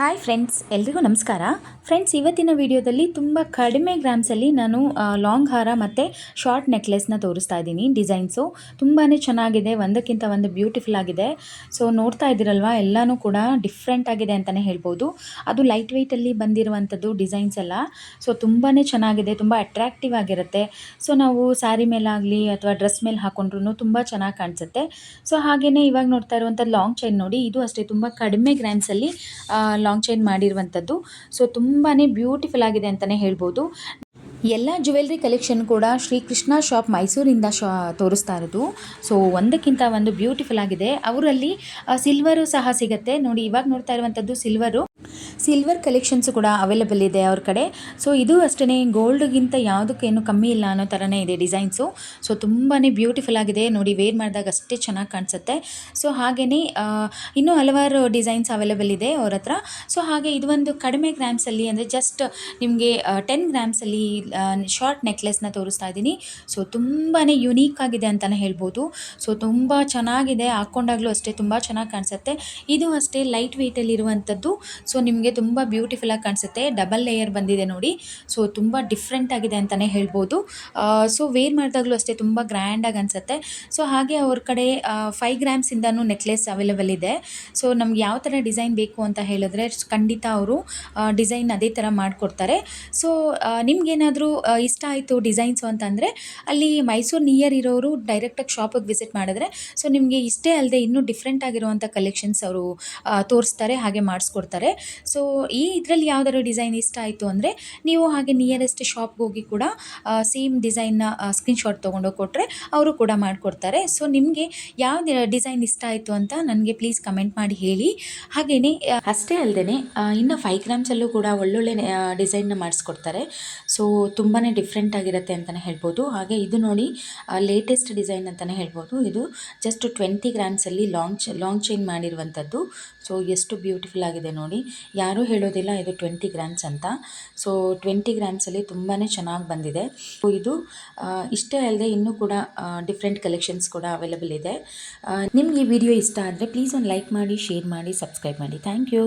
Hi friends, ಎಲ್ರಿಗೂ ನಮಸ್ಕಾರ. Friends, ಇವತ್ತಿನ ವಿಡಿಯೋದಲ್ಲಿ ತುಂಬ ಕಡಿಮೆ ಗ್ರಾಮ್ಸಲ್ಲಿ ನಾನು ಲಾಂಗ್ ಹಾರ ಮತ್ತು ಶಾರ್ಟ್ ನೆಕ್ಲೆಸ್ನ ತೋರಿಸ್ತಾ ಇದ್ದೀನಿ. ಡಿಸೈನ್ಸು ತುಂಬಾ ಚೆನ್ನಾಗಿದೆ, ಒಂದಕ್ಕಿಂತ ಒಂದು ಬ್ಯೂಟಿಫುಲ್ ಆಗಿದೆ. ಸೊ ನೋಡ್ತಾ ಇದ್ದೀರಲ್ವ, ಎಲ್ಲನೂ ಕೂಡ ಡಿಫ್ರೆಂಟ್ ಆಗಿದೆ ಅಂತಲೇ ಹೇಳ್ಬೋದು. ಅದು ಲೈಟ್ ವೆಯ್ಟಲ್ಲಿ ಬಂದಿರುವಂಥದ್ದು ಡಿಸೈನ್ಸ್ ಎಲ್ಲ. ಸೊ ತುಂಬಾ ಚೆನ್ನಾಗಿದೆ, ತುಂಬ ಅಟ್ರ್ಯಾಕ್ಟಿವ್ ಆಗಿರುತ್ತೆ. ಸೊ ನಾವು ಸ್ಯಾರಿ ಮೇಲಾಗಲಿ ಅಥವಾ ಡ್ರೆಸ್ ಮೇಲೆ ಹಾಕೊಂಡ್ರೂ ತುಂಬ ಚೆನ್ನಾಗಿ ಕಾಣಿಸುತ್ತೆ. ಸೊ ಹಾಗೆಯೇ ಇವಾಗ ನೋಡ್ತಾ ಇರುವಂಥದ್ದು ಲಾಂಗ್ ಚೈನ್ ನೋಡಿ, ಇದು ಅಷ್ಟೇ ತುಂಬ ಕಡಿಮೆ ಗ್ರಾಮ್ಸಲ್ಲಿ ಲಾಂಗ್ ಚೈನ್ ಮಾಡಿರುವಂಥದ್ದು. ಸೊ ತುಂಬಾ ಬ್ಯೂಟಿಫುಲ್ ಆಗಿದೆ ಅಂತಲೇ ಹೇಳ್ಬೋದು. ಎಲ್ಲ ಜ್ಯುವೆಲ್ರಿ ಕಲೆಕ್ಷನ್ ಕೂಡ ಶ್ರೀಕೃಷ್ಣ ಶಾಪ್ ಮೈಸೂರಿಂದ ತೋರಿಸ್ತಾ ಇರೋದು. ಸೊ ಒಂದಕ್ಕಿಂತ ಒಂದು ಬ್ಯೂಟಿಫುಲ್ ಆಗಿದೆ. ಅವರಲ್ಲಿ ಸಿಲ್ವರು ಸಹ ಸಿಗುತ್ತೆ ನೋಡಿ. ಇವಾಗ ನೋಡ್ತಾ ಇರುವಂಥದ್ದು ಸಿಲ್ವರ್ ಕಲೆಕ್ಷನ್ಸ್ ಕೂಡ ಅವೈಲೇಬಲ್ ಇದೆ ಅವ್ರ ಕಡೆ. ಸೊ ಇದು ಅಷ್ಟೇ, ಗೋಲ್ಡ್ಗಿಂತ ಯಾವುದಕ್ಕೇನು ಕಮ್ಮಿ ಇಲ್ಲ ಅನ್ನೋ ಥರನೇ ಇದೆ ಡಿಸೈನ್ಸು. ಸೊ ತುಂಬಾ ಬ್ಯೂಟಿಫುಲ್ ಆಗಿದೆ ನೋಡಿ, ವೇರ್ ಮಾಡಿದಾಗ ಅಷ್ಟೇ ಚೆನ್ನಾಗಿ ಕಾಣಿಸುತ್ತೆ. ಸೊ ಹಾಗೆಯೇ ಇನ್ನೂ ಹಲವಾರು ಡಿಸೈನ್ಸ್ ಅವೈಲೇಬಲ್ ಇದೆ ಅವ್ರ ಹತ್ರ. ಸೊ ಹಾಗೆ ಇದು ಒಂದು ಕಡಿಮೆ ಗ್ರಾಮ್ಸಲ್ಲಿ, ಅಂದರೆ ಜಸ್ಟ್ ನಿಮಗೆ 10 ಗ್ರಾಮ್ಸಲ್ಲಿ ಶಾರ್ಟ್ ನೆಕ್ಲೆಸ್ನ ತೋರಿಸ್ತಾ ಇದ್ದೀನಿ. ಸೊ ತುಂಬಾ ಯುನೀಕ್ ಆಗಿದೆ ಅಂತಲೇ ಹೇಳ್ಬೋದು. ಸೊ ತುಂಬ ಚೆನ್ನಾಗಿದೆ, ಹಾಕ್ಕೊಂಡಾಗಲೂ ಅಷ್ಟೇ ತುಂಬ ಚೆನ್ನಾಗಿ ಕಾಣಿಸುತ್ತೆ. ಇದು ಅಷ್ಟೇ ಲೈಟ್ ವೆಯ್ಟಲ್ಲಿ ಇರುವಂಥದ್ದು. ಸೊ ನಿಮಗೆ ತುಂಬ ಬ್ಯೂಟಿಫುಲ್ಲಾಗಿ ಕಾಣಿಸುತ್ತೆ. ಡಬಲ್ ಲೇಯರ್ ಬಂದಿದೆ ನೋಡಿ. ಸೊ ತುಂಬ ಡಿಫ್ರೆಂಟ್ ಆಗಿದೆ ಅಂತಲೇ ಹೇಳ್ಬೋದು. ಸೊ ವೇರ್ ಮಾಡಿದಾಗಲೂ ಅಷ್ಟೇ ತುಂಬ ಗ್ರ್ಯಾಂಡಾಗಿ ಅನಿಸುತ್ತೆ. ಸೊ ಹಾಗೆ ಅವ್ರ ಕಡೆ 5 ಗ್ರಾಮ್ಸಿಂದನೂ ನೆಕ್ಲೆಸ್ ಅವೈಲೇಬಲ್ ಇದೆ. ಸೊ ನಮ್ಗೆ ಯಾವ ಥರ ಡಿಸೈನ್ ಬೇಕು ಅಂತ ಹೇಳಿದ್ರೆ ಖಂಡಿತ ಅವರು ಡಿಸೈನ್ ಅದೇ ಥರ ಮಾಡಿಕೊಡ್ತಾರೆ. ಸೊ ನಿಮ್ಗೇನಾದರೂ ಇಷ್ಟ ಆಯಿತು ಡಿಸೈನ್ಸು ಅಂತಂದರೆ ಅಲ್ಲಿ ಮೈಸೂರು ನಿಯರ್ ಇರೋರು ಡೈರೆಕ್ಟಾಗಿ ಶಾಪಿಗೆ ವಿಸಿಟ್ ಮಾಡಿದ್ರೆ ಸೊ ನಿಮಗೆ ಇಷ್ಟೇ ಅಲ್ಲದೆ ಇನ್ನೂ ಡಿಫ್ರೆಂಟ್ ಆಗಿರುವಂಥ ಕಲೆಕ್ಷನ್ಸ್ ಅವರು ತೋರಿಸ್ತಾರೆ, ಹಾಗೆ ಮಾಡಿಸ್ಕೊಡ್ತಾರೆ. ಸೊ ಇದರಲ್ಲಿ ಯಾವ್ದಾದ್ರು ಡಿಸೈನ್ ಇಷ್ಟ ಆಯಿತು ಅಂದರೆ ನೀವು ಹಾಗೆ ನಿಯರೆಸ್ಟ್ ಶಾಪ್ಗೆ ಹೋಗಿ ಕೂಡ ಸೇಮ್ ಡಿಸೈನ್ನ ಸ್ಕ್ರೀನ್ಶಾಟ್ ತೊಗೊಂಡೋಗಿ ಕೊಟ್ಟರೆ ಅವರು ಕೂಡ ಮಾಡಿಕೊಡ್ತಾರೆ. ಸೊ ನಿಮಗೆ ಯಾವ್ದು ಡಿಸೈನ್ ಇಷ್ಟ ಆಯಿತು ಅಂತ ನನಗೆ ಪ್ಲೀಸ್ ಕಮೆಂಟ್ ಮಾಡಿ ಹೇಳಿ. ಹಾಗೆಯೇ ಅಷ್ಟೇ ಅಲ್ಲದೆ ಇನ್ನು 5 ಗ್ರಾಮ್ಸಲ್ಲೂ ಕೂಡ ಒಳ್ಳೊಳ್ಳೆ ಡಿಸೈನ್ನ ಮಾಡಿಸ್ಕೊಡ್ತಾರೆ. ಸೊ ತುಂಬಾ ಡಿಫ್ರೆಂಟ್ ಆಗಿರುತ್ತೆ ಅಂತಲೇ ಹೇಳ್ಬೋದು. ಹಾಗೆ ಇದು ನೋಡಿ, ಲೇಟೆಸ್ಟ್ ಡಿಸೈನ್ ಅಂತಲೇ ಹೇಳ್ಬೋದು. ಇದು ಜಸ್ಟ್ 20 ಗ್ರಾಮ್ಸಲ್ಲಿ ಲಾಂಗ್ ಚೈನ್ ಮಾಡಿರುವಂಥದ್ದು. ಸೊ ಎಷ್ಟು ಬ್ಯೂಟಿಫುಲ್ ಆಗಿದೆ ನೋಡಿ. ಯಾರೂ ಹೇಳೋದಿಲ್ಲ ಇದು 20 ಗ್ರಾಮ್ಸ್ ಅಂತ. ಸೊ 20 ಗ್ರಾಮ್ಸಲ್ಲಿ ತುಂಬಾ ಚೆನ್ನಾಗಿ ಬಂದಿದೆ. ಇದು ಇಷ್ಟೇ ಅಲ್ಲದೆ ಇನ್ನೂ ಕೂಡ ಡಿಫ್ರೆಂಟ್ ಕಲೆಕ್ಷನ್ಸ್ ಕೂಡ ಅವೈಲೇಬಲ್ ಇದೆ. ನಿಮ್ಗೆ ಈ ವಿಡಿಯೋ ಇಷ್ಟ ಆದರೆ ಪ್ಲೀಸ್ ಒಂದು ಲೈಕ್ ಮಾಡಿ, ಶೇರ್ ಮಾಡಿ, ಸಬ್ಸ್ಕ್ರೈಬ್ ಮಾಡಿ. Thank you.